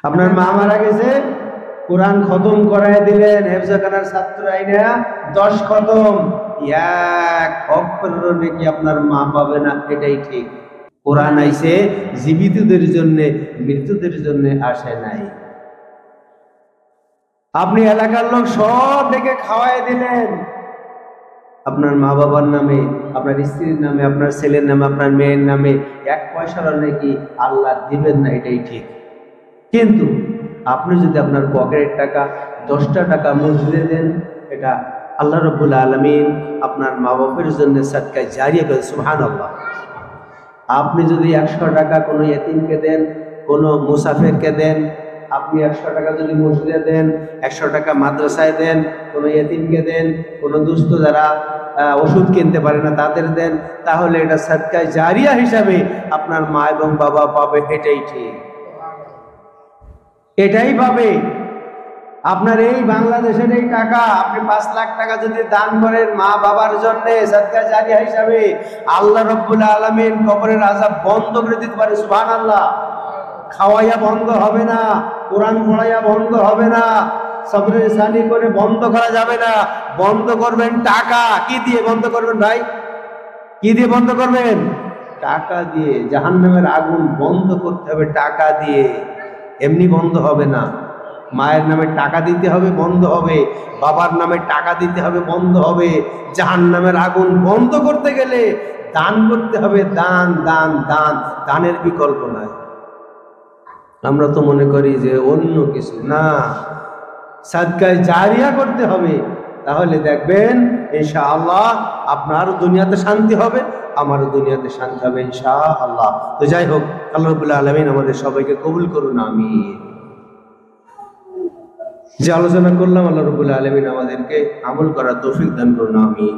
আপনার মা মারা গেছে, কোরআন খতম করায় দিলেন, হেফজখানার ছাত্র আইনা 10 খতম, এক অক্ষরেরও নাকি আপনার মা পাবে না, এটাই ঠিক। কোরআন আইছে জীবিতদের জন্য, মৃতদের জন্য আসে নাই। আপনি এলাকার লোক সব ডেকে খাওয়াই দিলেন, আপনার মা বাবার নামে, আপনার স্ত্রীর নামে, আপনার ছেলের নামে, আপনার মেয়ের নামে 1 পয়সারও নাকি আল্লাহ দিবেন না, এটাই ঠিক। কিন্তু আপনি যদি আপনার পকেটের টাকা 10টা টাকা মসজিদে দেন, এটা আল্লাহ রাব্বুল আলামিন আপনার মা বাবার জন্য সাদকা জারিয়া করেন, সুবহানাল্লাহ। আপনি যদি 100 টাকা কোনো ইয়েতিমকে দেন, কোনো মুসাফিরকে দেন, আপনি 100 টাকা যদি মসজিদে দেন, 100 টাকা মাদ্রাসায় দেন, কোনো ইয়েতিমকে দেন, কোনো দুস্থ যারা ওষুধ কিনতে পারে না তাদের দেন, তাহলে এটা সাদকা জারিয়া হিসাবে আপনার মা এবং বাবা পাবে, এটাই ঠিক, এটাই পাবে। আপনার এই বাংলাদেশের এই টাকা, আপনি 5 লাখ টাকা যদি দান করেন মা বাবার জন্য সাদকা জারিয়া হিসাবে, আল্লাহ রাব্বুল আলামিন কবরের আযাব বন্ধ করে দিতে পারে, সুবহানাল্লাহ। খাওয়াইয়া বন্ধ হবে না, কোরআন পড়াইয়া বন্ধ হবে না, সবরে সানি করে বন্ধ করা যাবে না। বন্ধ করবেন টাকা। কি দিয়ে বন্ধ করবেন ভাই? কি দিয়ে বন্ধ করবেন? টাকা দিয়ে। জাহান্নামের আগুন বন্ধ করতে হবে টাকা দিয়ে, এমনি বন্ধ হবে না। মায়ের নামে টাকা দিতে হবে, বন্ধ হবে। বাবার নামে টাকা দিতে হবে, বন্ধ হবে। জাহান্নামের আগুন বন্ধ করতে গেলে দান করতে হবে, দান দান দান, দানের বিকল্প নাই। আমরা তো মনে করি যে অন্য কিছু না, সাদকায়ে জারিয়া করতে হবে, তাহলে দেখবেন ইনশাআল্লাহ আপনারও দুনিয়াতে শান্তি হবে, আমারও দুনিয়াতে শান্তি হবে ইনশাআল্লাহ। তো যাই হোক, আল্লাহ রাব্বুল আলামিন আমাদের সবাইকে কবুল করুন, আমিন। যে আলোচনা করলাম, আল্লাহ রাব্বুল আলামিন আমাদেরকে আমল করার তৌফিক দান করুন, আমিন।